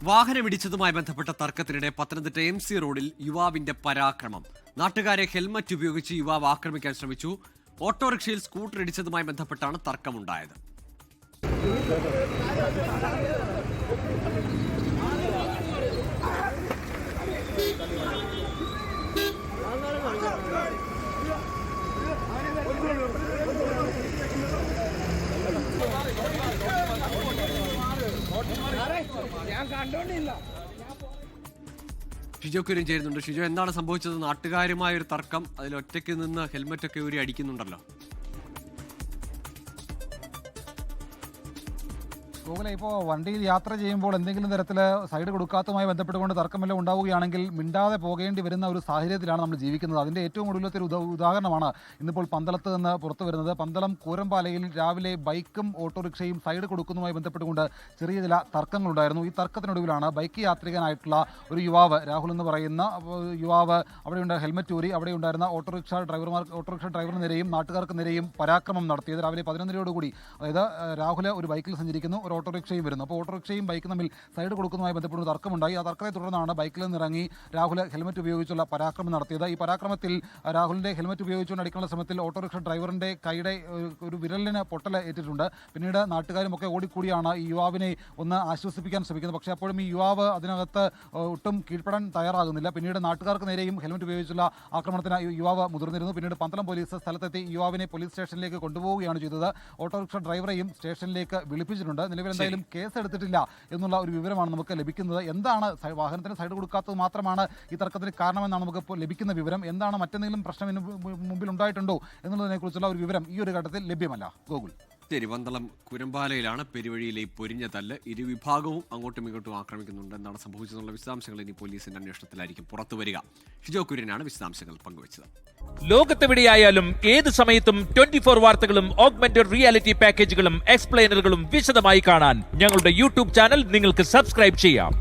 വാഹനമിടിച്ചതുമായി ബന്ധപ്പെട്ട തർക്കത്തിനിടെ പത്തനംതിട്ട MC റോഡിൽ യുവാവിന്റെ പരാക്രമം. നാട്ടുകാരെ ഹെൽമറ്റ് ഉപയോഗിച്ച് യുവാവ് ആക്രമിക്കാൻ ശ്രമിച്ചു. ഓട്ടോറിക്ഷയിൽ സ്കൂട്ടർ ഇടിച്ചതുമായി ബന്ധപ്പെട്ടാണ് തർക്കമുണ്ടായത്. ഷിജോ കുര്യൻ ചേരുന്നുണ്ട്. ഷിജോ, എന്താണ് സംഭവിച്ചത്? നാട്ടുകാരുമായ ഒരു തർക്കം, അതിൽ ഒറ്റയ്ക്ക് നിന്ന് ഹെൽമെറ്റൊക്കെ ഊരി അടിക്കുന്നുണ്ടല്ലോ. ഗൂഗിളെ, ഇപ്പോൾ വണ്ടിയിൽ യാത്ര ചെയ്യുമ്പോൾ എന്തെങ്കിലും തരത്തിൽ സൈഡ് കൊടുക്കാത്തതുമായി ബന്ധപ്പെട്ടുകൊണ്ട് തർക്കമെല്ലാം ഉണ്ടാവുകയാണെങ്കിൽ മിണ്ടാതെ പോകേണ്ടി വരുന്ന ഒരു സാഹചര്യത്തിലാണ് നമ്മൾ ജീവിക്കുന്നത്. അതിൻ്റെ ഏറ്റവും ഒടുവിലത്തെ ഒരു ഉദാഹരണമാണ് ഇന്നിപ്പോൾ പന്തളത്ത് നിന്ന് പുറത്തു വരുന്നത്. പന്തളം കൂരമ്പാലയിൽ രാവിലെ ബൈക്കും ഓട്ടോറിക്ഷയും സൈഡ് കൊടുക്കുന്നതുമായി ബന്ധപ്പെട്ടുകൊണ്ട് ചെറിയ ചില തർക്കങ്ങളുണ്ടായിരുന്നു. ഈ തർക്കത്തിനൊടുവിലാണ് ബൈക്ക് യാത്രികനായിട്ടുള്ള ഒരു യുവാവ്, രാഹുൽ എന്ന് പറയുന്ന യുവാവ്, അവിടെയുണ്ട് ഹെൽമറ്റ് ഊരി അവിടെ ഉണ്ടായിരുന്ന ഓട്ടോറിക്ഷ ഡ്രൈവറിന് നേരെയും നാട്ടുകാർക്ക് നേരെയും പരാക്രമം നടത്തിയത്. രാവിലെ 11:30 അതായത് രാഹുൽ ഒരു ബൈക്കിൽ സഞ്ചരിക്കുന്നു, ഒരു ഓട്ടോറിക്ഷയും വരുന്നു. അപ്പോൾ ഓട്ടോറിക്ഷയും ബൈക്കും തമ്മിൽ സൈഡ് കൊടുക്കുന്നതുമായി ബന്ധപ്പെട്ട് തർക്കമുണ്ടായി. ആ തർക്കത്തെ തുടർന്നാണ് ബൈക്കിൽ നിന്നിറങ്ങി രാഹുൽ ഹെൽമറ്റ് ഉപയോഗിച്ചുള്ള പരാക്രമം നടത്തിയത്. ഈ പരാക്രമത്തിൽ രാഹുലിന്റെ ഹെൽമറ്റ് ഉപയോഗിച്ചുകൊണ്ട് അടിക്കാനുള്ള ശ്രമത്തിൽ ഓട്ടോറിക്ഷ ഡ്രൈവറിന്റെ കൈയുടെ ഒരു വിരലിന് പൊട്ടൽ ഏറ്റിട്ടുണ്ട്. പിന്നീട് നാട്ടുകാരും ഒക്കെ ഓടിക്കൂടിയാണ് ഈ യുവാവിനെ ഒന്ന് ആശ്വസിപ്പിക്കാൻ ശ്രമിക്കുന്നത്. പക്ഷേ അപ്പോഴും ഈ യുവാവ് അതിനകത്ത് ഒട്ടും കീഴ്പ്പെടാൻ തയ്യാറാകുന്നില്ല. പിന്നീട് നാട്ടുകാർക്ക് നേരെയും ഹെൽമറ്റ് ഉപയോഗിച്ചുള്ള ആക്രമണത്തിന് യുവാവ് മുതിർന്നിരുന്നു. പിന്നീട് പന്തളം പോലീസ് സ്ഥലത്തെത്തി യുവാവിനെ പോലീസ് സ്റ്റേഷനിലേക്ക് കൊണ്ടുപോവുകയാണ് ചെയ്തത്. ഓട്ടോറിക്ഷ ഡ്രൈവറെയും സ്റ്റേഷനിലേക്ക് വിളിപ്പിച്ചിട്ടുണ്ട്. നിലവിൽ എന്തായാലും കേസ് എടുത്തിട്ടില്ല എന്നുള്ള ഒരു വിവരമാണ് നമുക്ക് ലഭിക്കുന്നത്. എന്താണ് വാഹനത്തിന് സൈഡ് കൊടുക്കാത്തത് മാത്രമാണ് ഈ തർക്കത്തിന് കാരണമെന്നാണ് നമുക്ക് ഇപ്പോൾ ലഭിക്കുന്ന വിവരം. എന്താണ് മറ്റെന്തെങ്കിലും പ്രശ്നം മുമ്പിൽ ഉണ്ടായിട്ടുണ്ടോ എന്നുള്ളതിനെ കുറിച്ചുള്ള ഒരു വിവരം ഈ ഒരു ഘട്ടത്തിൽ ലഭ്യമല്ല. ഗൂഗിൾ. ശരി, പന്തളം കുരമ്പാലയിലാണ് പെരുവഴിയിലെ പൊരിഞ്ഞ തല്ല്. ഇരുവിഭാഗവും അങ്ങോട്ടും ഇങ്ങോട്ടും ആക്രമിക്കുന്നുണ്ട്. എന്താണ് സംഭവിച്ചതെന്നുള്ള വിശദാംശങ്ങൾ ഇനി പോലീസിന്റെ അന്വേഷണത്തിലായിരിക്കും പുറത്തു വരിക. ഷിജോ കുര്യനാണ് വിശദാംശങ്ങൾ പങ്കുവച്ചത്. ലോകത്തെവിടെയായാലും ഏത് സമയത്തും 24 വാർത്തകളും ഓഗ്മെന്റഡ് റിയാലിറ്റി പാക്കേജുകളും എക്സ്പ്ലെയിനറുകളും വിശദമായി കാണാൻ ഞങ്ങളുടെ യൂട്യൂബ് ചാനൽ നിങ്ങൾക്ക് സബ്സ്ക്രൈബ് ചെയ്യാം.